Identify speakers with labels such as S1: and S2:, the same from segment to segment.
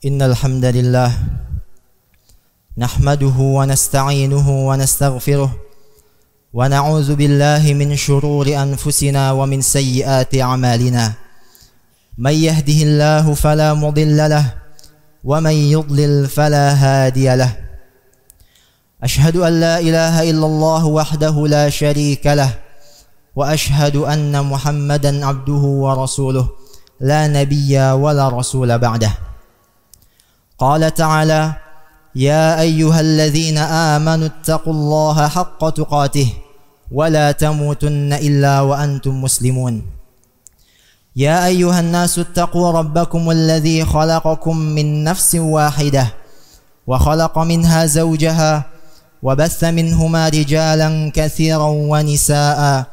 S1: Innal hamdalillah nahmaduhu wa nasta'inuhu wa nastaghfiruh wa na'udzu billahi min shururi anfusina wa min sayyiati a'malina. May yahdihillahu fala mudilla lahu wa may yudlil fala hadiya lahu. Ashhadu an la ilaha illallah wahdahu la sharika lahu wa ashhadu anna Muhammadan abduhu wa rasuluh la nabiyya wa la rasula ba'dah. Qala ta'ala ya ayyuhalladzina amanu ittaqullaha haqqa tuqatih wa la tamutunna illa wa antum muslimun. Ya ayyuhan nasu ittaqu rabbakum alladzi khalaqakum min nafsin wahidah wa khalaqa minha zawjaha wa batha minhuma rijalan katsiran wa nisaa'a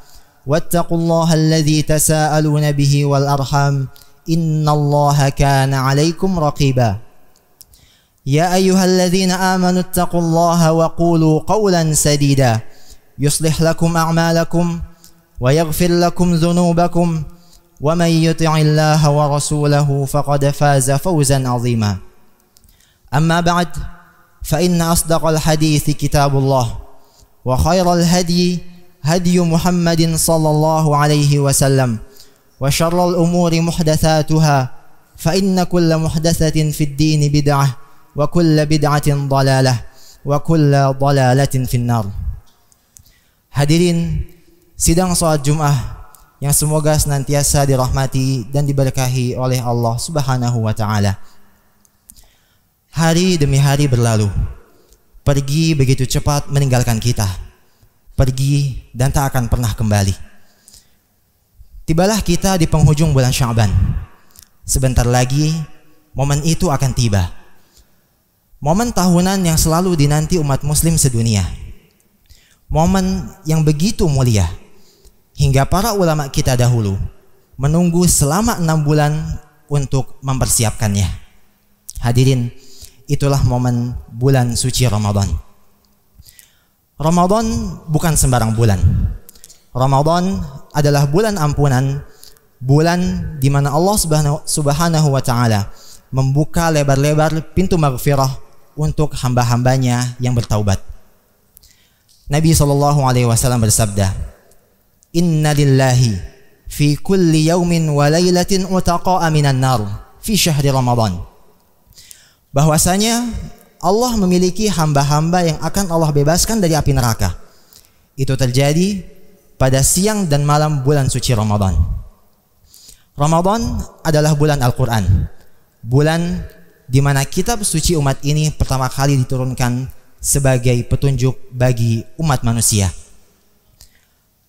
S1: wattaqullaha alladzi tasaaluna bihi wal arham innallaha kana 'alaikum raqiba. يا أيها الذين آمنوا اتقوا الله وقولوا قولا سديدا يصلح لكم أعمالكم ويغفر لكم ذنوبكم ومن يطع الله ورسوله فقد فاز فوزا عظيما. أما بعد فإن أصدق الحديث كتاب الله وخير الهدي هدي محمد صلى الله عليه وسلم وشر الأمور محدثاتها فإن كل محدثة في الدين بدعة wa kullu bid'atin dhalalah wa kullu dhalalatin finnar. Hadirin sidang salat Jumat yang semoga senantiasa dirahmati dan diberkahi oleh Allah Subhanahu wa taala. Hari demi hari berlalu, pergi begitu cepat meninggalkan kita. Pergi dan tak akan pernah kembali. Tibalah kita di penghujung bulan Sya'ban. Sebentar lagi momen itu akan tiba. Momen tahunan yang selalu dinanti umat muslim sedunia. Momen yang begitu mulia hingga para ulama kita dahulu menunggu selama 6 bulan untuk mempersiapkannya. Hadirin, itulah momen bulan suci Ramadan. Ramadan bukan sembarang bulan. Ramadan adalah bulan ampunan, bulan di mana Allah Subhanahu wa taala membuka lebar-lebar pintu maghfirah untuk hamba-hambanya yang bertaubat. Nabi SAW bersabda, Inna lillahi fi kulli yawmin wa laylatin utaqa'a minan nar fi syahri Ramadan. Bahwasanya Allah memiliki hamba-hamba yang akan Allah bebaskan dari api neraka. Itu terjadi pada siang dan malam bulan suci Ramadan. Ramadan adalah bulan Al-Quran, bulan di mana kitab suci umat ini pertama kali diturunkan sebagai petunjuk bagi umat manusia.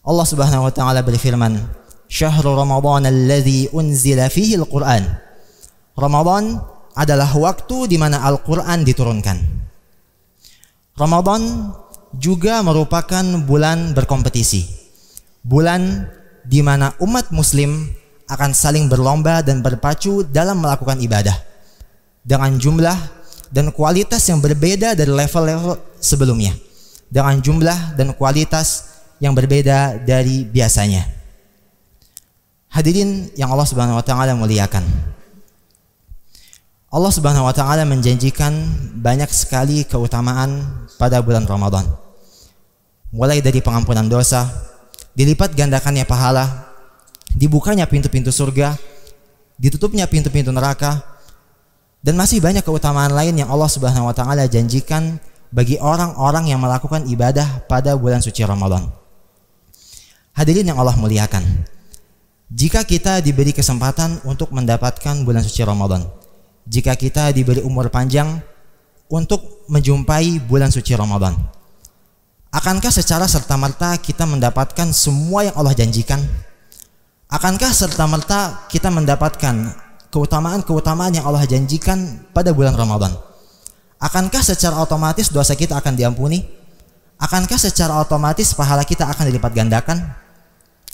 S1: Allah Subhanahu wa taala berfirman, "Syahrul Ramadan alladzi unzila fihi al-Qur'an." Ramadan adalah waktu di mana Al-Qur'an diturunkan. Ramadan juga merupakan bulan berkompetisi. Bulan di mana umat muslim akan saling berlomba dan berpacu dalam melakukan ibadah dengan jumlah dan kualitas yang berbeda dari level-level sebelumnya, dengan jumlah dan kualitas yang berbeda dari biasanya. Hadirin yang Allah Subhanahu wa taala muliakan, Allah Subhanahu wa taala menjanjikan banyak sekali keutamaan pada bulan Ramadan. Mulai dari pengampunan dosa, dilipat gandakannya pahala, dibukanya pintu-pintu surga, ditutupnya pintu-pintu neraka, dan masih banyak keutamaan lain yang Allah Subhanahu wa taala janjikan bagi orang-orang yang melakukan ibadah pada bulan suci Ramadan. Hadirin yang Allah muliakan, jika kita diberi kesempatan untuk mendapatkan bulan suci Ramadan, jika kita diberi umur panjang untuk menjumpai bulan suci Ramadan, akankah secara serta-merta kita mendapatkan semua yang Allah janjikan? Akankah serta-merta kita mendapatkan keutamaan-keutamaan yang Allah janjikan pada bulan Ramadan? Akankah secara otomatis dosa kita akan diampuni? Akankah secara otomatis pahala kita akan dilipat gandakan?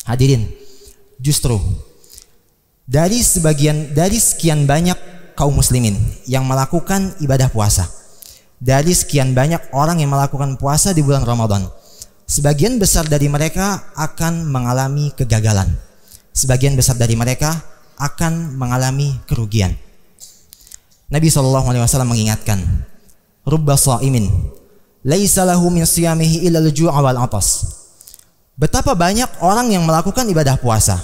S1: Hadirin, justru dari sekian banyak kaum muslimin yang melakukan ibadah puasa, dari sekian banyak orang yang melakukan puasa di bulan Ramadan, sebagian besar dari mereka akan mengalami kegagalan. Sebagian besar dari mereka akan mengalami kerugian. Nabi SAW mengingatkan, rubba sha'imin laisa lahu min siyamihi illa al-ju' wal 'atas. Betapa banyak orang yang melakukan ibadah puasa,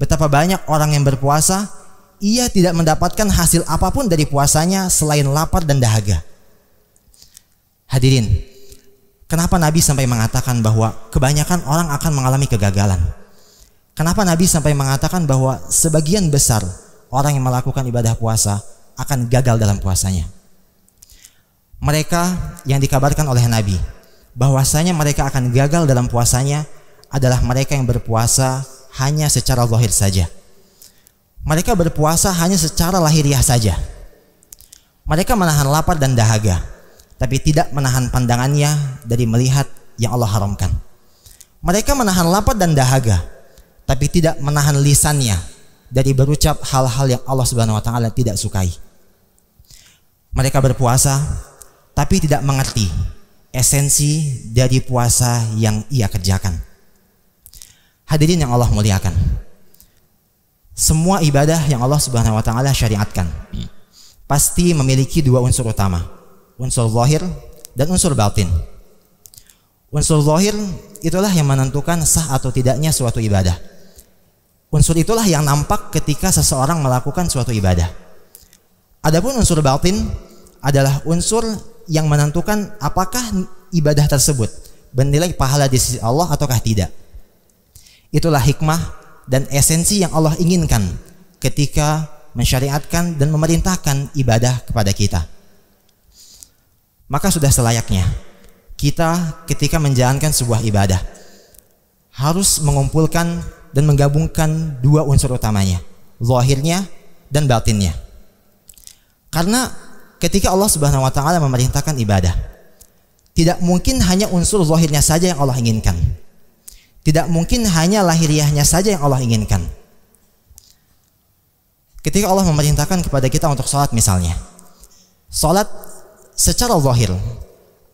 S1: betapa banyak orang yang berpuasa, ia tidak mendapatkan hasil apapun dari puasanya selain lapar dan dahaga. Hadirin, kenapa Nabi sampai mengatakan bahwa kebanyakan orang akan mengalami kegagalan? Kenapa Nabi sampai mengatakan bahwa sebagian besar orang yang melakukan ibadah puasa akan gagal dalam puasanya? Mereka yang dikabarkan oleh Nabi bahwasanya mereka akan gagal dalam puasanya adalah mereka yang berpuasa hanya secara zahir saja. Mereka berpuasa hanya secara lahiriah saja. Mereka menahan lapar dan dahaga, tapi tidak menahan pandangannya dari melihat yang Allah haramkan. Mereka menahan lapar dan dahaga, tapi tidak menahan lisannya dari berucap hal-hal yang Allah Subhanahu wa taala tidak sukai. Mereka berpuasa tapi tidak mengerti esensi dari puasa yang ia kerjakan. Hadirin yang Allah muliakan, semua ibadah yang Allah Subhanahu wa taala syariatkan pasti memiliki dua unsur utama, unsur zahir dan unsur batin. Unsur zahir itulah yang menentukan sah atau tidaknya suatu ibadah. Unsur itulah yang nampak ketika seseorang melakukan suatu ibadah. Adapun unsur batin adalah unsur yang menentukan apakah ibadah tersebut bernilai pahala di sisi Allah ataukah tidak. Itulah hikmah dan esensi yang Allah inginkan ketika mensyariatkan dan memerintahkan ibadah kepada kita. Maka sudah selayaknya kita ketika menjalankan sebuah ibadah harus mengumpulkan dan menggabungkan dua unsur utamanya, zahirnya dan batinnya. Karena ketika Allah Subhanahu wa taala memerintahkan ibadah, tidak mungkin hanya unsur zahirnya saja yang Allah inginkan. Tidak mungkin hanya lahiriahnya saja yang Allah inginkan. Ketika Allah memerintahkan kepada kita untuk sholat misalnya, sholat secara zahir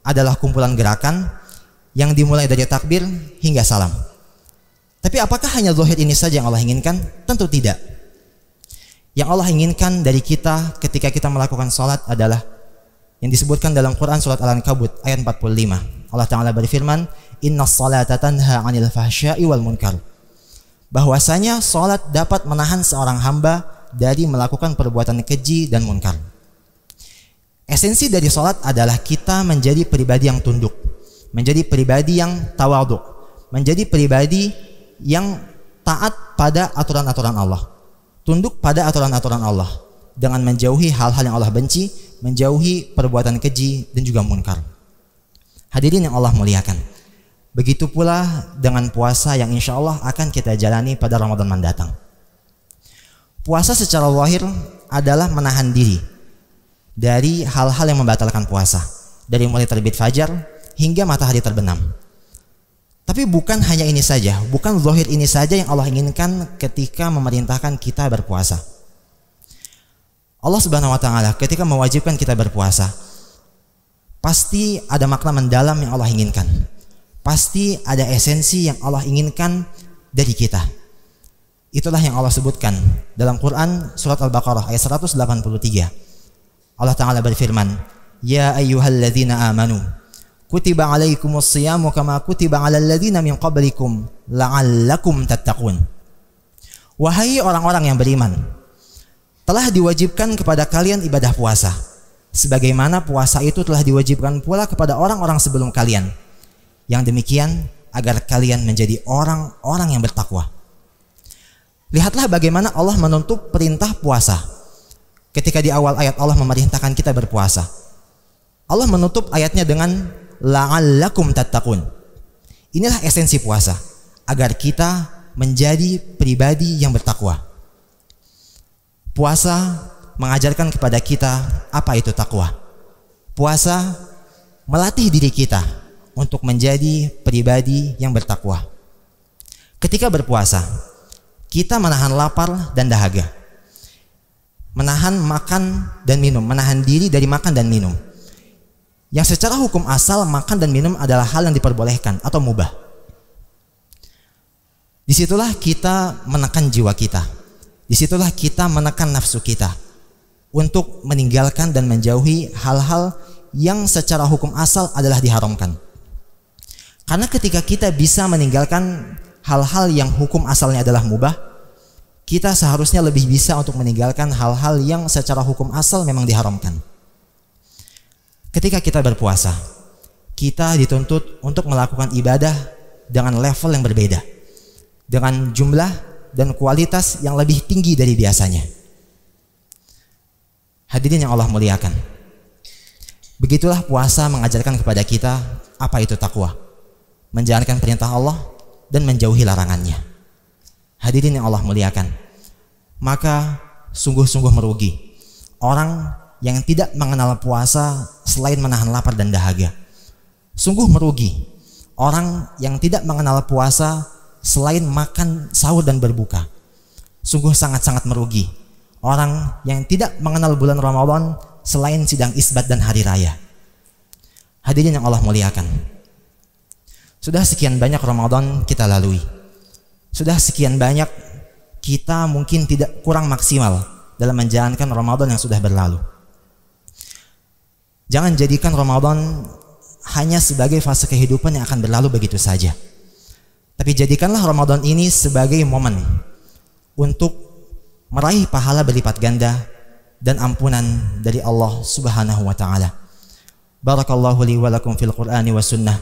S1: adalah kumpulan gerakan yang dimulai dari takbir hingga salam. Tapi apakah hanya zahir ini saja yang Allah inginkan? Tentu tidak. Yang Allah inginkan dari kita ketika kita melakukan sholat adalah yang disebutkan dalam Quran surat Al-Ankabut ayat 45. Allah Ta'ala berfirman, innas salata tanha 'anil fahsya'i wal munkar. Bahwasanya salat dapat menahan seorang hamba dari melakukan perbuatan keji dan munkar. Esensi dari salat adalah kita menjadi pribadi yang tunduk, menjadi pribadi yang tawadhu, menjadi pribadi yang taat pada aturan-aturan Allah, tunduk pada aturan-aturan Allah dengan menjauhi hal-hal yang Allah benci, menjauhi perbuatan keji dan juga munkar. Hadirin yang Allah muliakan, begitu pula dengan puasa yang insya Allah akan kita jalani pada Ramadan mendatang. Puasa secara zahir adalah menahan diri dari hal-hal yang membatalkan puasa, dari mulai terbit fajar hingga matahari terbenam. Tapi bukan hanya ini saja, bukan zahir ini saja yang Allah inginkan ketika memerintahkan kita berpuasa. Allah Subhanahu wa taala ketika mewajibkan kita berpuasa, pasti ada makna mendalam yang Allah inginkan. Pasti ada esensi yang Allah inginkan dari kita. Itulah yang Allah sebutkan dalam Quran surat Al-Baqarah ayat 183. Allah Ta'ala berfirman, ya ayyuhalladzina amanu kutiba alaikumus siyamu kama kutiba alal ladzina min qablikum la'allakum tattaqun. Wahai orang-orang yang beriman, telah diwajibkan kepada kalian ibadah puasa sebagaimana puasa itu telah diwajibkan pula kepada orang-orang sebelum kalian. Yang demikian agar kalian menjadi orang-orang yang bertakwa. Lihatlah bagaimana Allah menutup perintah puasa. Ketika di awal ayat Allah memerintahkan kita berpuasa, Allah menutup ayatnya dengan la'allakum tattaqun. Inilah esensi puasa, agar kita menjadi pribadi yang bertakwa. Puasa mengajarkan kepada kita apa itu takwa. Puasa melatih diri kita untuk menjadi pribadi yang bertakwa. Ketika berpuasa, kita menahan lapar dan dahaga, menahan makan dan minum, menahan diri dari makan dan minum. Yang secara hukum asal makan dan minum adalah hal yang diperbolehkan atau mubah. Disitulah kita menekan jiwa kita, disitulah kita menekan nafsu kita untuk meninggalkan dan menjauhi hal-hal yang secara hukum asal adalah diharamkan. Karena ketika kita bisa meninggalkan hal-hal yang hukum asalnya adalah mubah, kita seharusnya lebih bisa untuk meninggalkan hal-hal yang secara hukum asal memang diharamkan. Ketika kita berpuasa, kita dituntut untuk melakukan ibadah dengan level yang berbeda, dengan jumlah dan kualitas yang lebih tinggi dari biasanya. Hadirin yang Allah muliakan, begitulah puasa mengajarkan kepada kita apa itu takwa, menjalankan perintah Allah dan menjauhi larangannya. Hadirin yang Allah muliakan, maka sungguh-sungguh merugi orang yang tidak mengenal puasa selain menahan lapar dan dahaga. Sungguh merugi orang yang tidak mengenal puasa selain makan, sahur dan berbuka. Sungguh sangat-sangat merugi orang yang tidak mengenal bulan Ramadan selain sidang isbat dan hari raya. Hadirin yang Allah muliakan, sudah sekian banyak Ramadan kita lalui. Sudah sekian banyak kita mungkin tidak kurang maksimal dalam menjalankan Ramadan yang sudah berlalu. Jangan jadikan Ramadan hanya sebagai fase kehidupan yang akan berlalu begitu saja. Tapi jadikanlah Ramadan ini sebagai momen untuk meraih pahala berlipat ganda dan ampunan dari Allah Subhanahu wa taala. Barakallahu li wa lakum fil Qur'ani was sunnah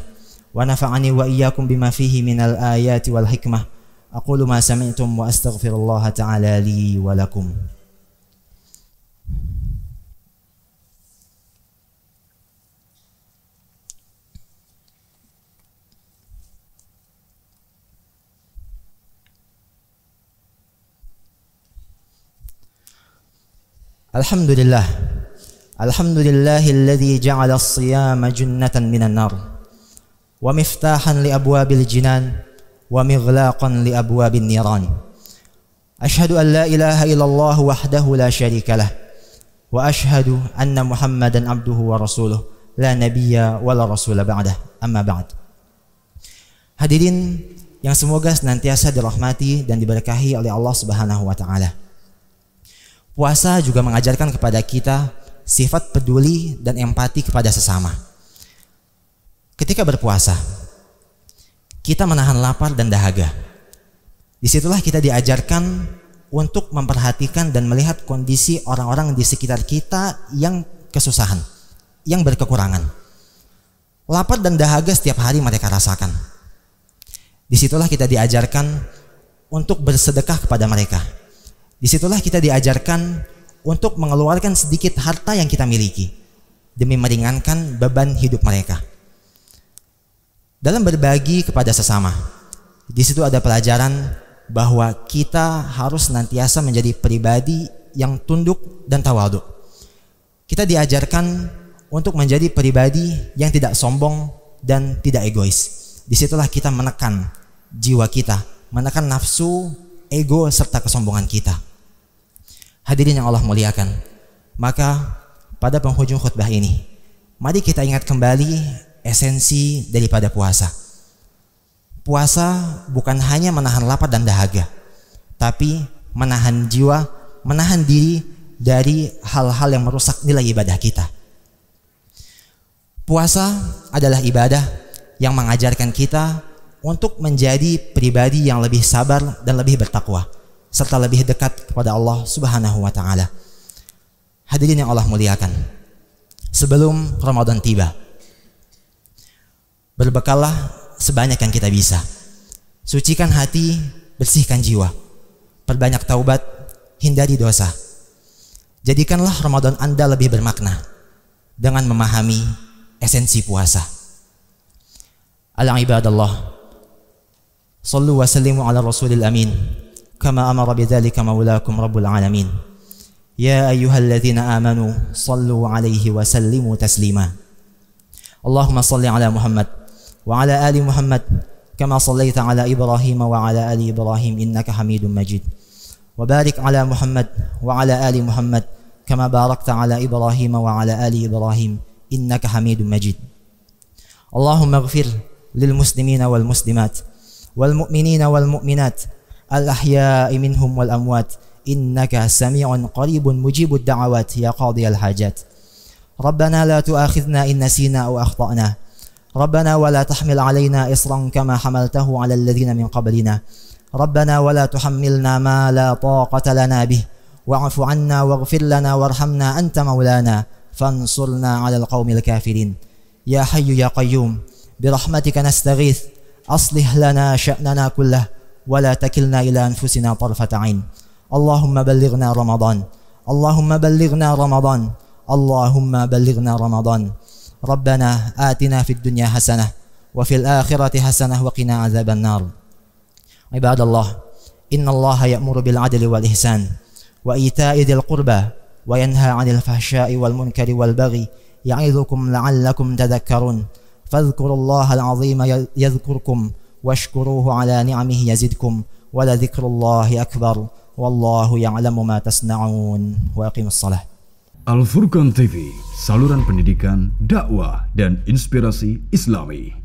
S1: wa nafa'ani wa iyyakum bima fihi minal ayati wal hikmah. Aqulu ma sami'tum wa astaghfirullah ta'ala li wa lakum. Alhamdulillah, alhamdulillahilladzi ja'ala as-siyama junnatan minan nar wa miftahan li abwabil jinan wa mighlaqan li abwabin niran. Ashhadu an la ilaha illallah wahdahu la syarika lah wa ashhadu anna Muhammadan abduhu wa rasuluh la nabiyya wa la rasula ba'dah. Amma ba'd. Hadirin yang semoga senantiasa dirahmati dan diberkahi oleh Allah Subhanahu wa taala. Puasa juga mengajarkan kepada kita sifat peduli dan empati kepada sesama. Ketika berpuasa, kita menahan lapar dan dahaga. Disitulah kita diajarkan untuk memperhatikan dan melihat kondisi orang-orang di sekitar kita yang kesusahan, yang berkekurangan. Lapar dan dahaga setiap hari mereka rasakan. Disitulah kita diajarkan untuk bersedekah kepada mereka. Disitulah kita diajarkan untuk mengeluarkan sedikit harta yang kita miliki demi meringankan beban hidup mereka. Dalam berbagi kepada sesama, di situ ada pelajaran bahwa kita harus senantiasa menjadi pribadi yang tunduk dan tawadhu. Kita diajarkan untuk menjadi pribadi yang tidak sombong dan tidak egois. Disitulah kita menekan jiwa kita, menekan nafsu, ego serta kesombongan kita. Hadirin yang Allah muliakan, maka pada penghujung khutbah ini, mari kita ingat kembali esensi daripada puasa. Puasa bukan hanya menahan lapar dan dahaga, tapi menahan jiwa, menahan diri dari hal-hal yang merusak nilai ibadah kita. Puasa adalah ibadah yang mengajarkan kita untuk menjadi pribadi yang lebih sabar dan lebih bertakwa, serta lebih dekat kepada Allah Subhanahu wa taala. Hadirin yang Allah muliakan, sebelum Ramadan tiba, berbekallah sebanyak yang kita bisa. Sucikan hati, bersihkan jiwa. Perbanyak taubat, hindari dosa. Jadikanlah Ramadan Anda lebih bermakna dengan memahami esensi puasa. Al-ibadallah, sallu wa sallimu ala rasulil amin kama amara bidzalika maulakum rabbul alamin. Ya ayyuhalladzina amanu sallu alaihi wa sallimu taslima. Allahumma salli ala Muhammad wa ala ali Muhammad kama sallaita ala Ibrahim wa ala ali Ibrahim innaka Hamidum Majid. Wa barik ala Muhammad wa ala ali Muhammad kama barakta ala Ibrahim wa ala ali Ibrahim innaka Hamidum Majid. Allahumma ighfir lil muslimina wal muslimat wal mu'minina wal mu'minat al ahya'i minhum wal amwat إنك سميع قريب مجيب الدعوات يا قاضي الحاجات. ربنا لا تؤاخذنا إن نسينا أو أخطأنا، ربنا ولا تحمل علينا إصرا كما حملته على الذين من قبلنا، ربنا ولا تحملنا ما لا طاقة لنا به، واعف عنا واغفر لنا وارحمنا أنت مولانا فانصرنا على القوم الكافرين. يا حي يا قيوم برحمتك نستغيث، أصلح لنا شأننا كله ولا تكلنا إلى أنفسنا طرفة عين. اللهم بلغنا رمضان، اللهم بلغنا رمضان، اللهم بلغنا رمضان. ربنا آتنا في الدنيا حسنة وفي الآخرة حسنة وقنا عذاب النار. عباد الله، إن الله يأمر بالعدل والإحسان وإيتاء ذي القربى وينهى عن الفحشاء والمنكر والبغي يعظكم لعلكم تذكرون. فاذكروا الله العظيم يذكركم واشكروه على نعمه يزدكم ولذكر الله أكبر والله يعلم ما تصنعون. وأقيموا الصلاة.
S2: Al Furqan TV, saluran pendidikan, dakwah, dan inspirasi Islami.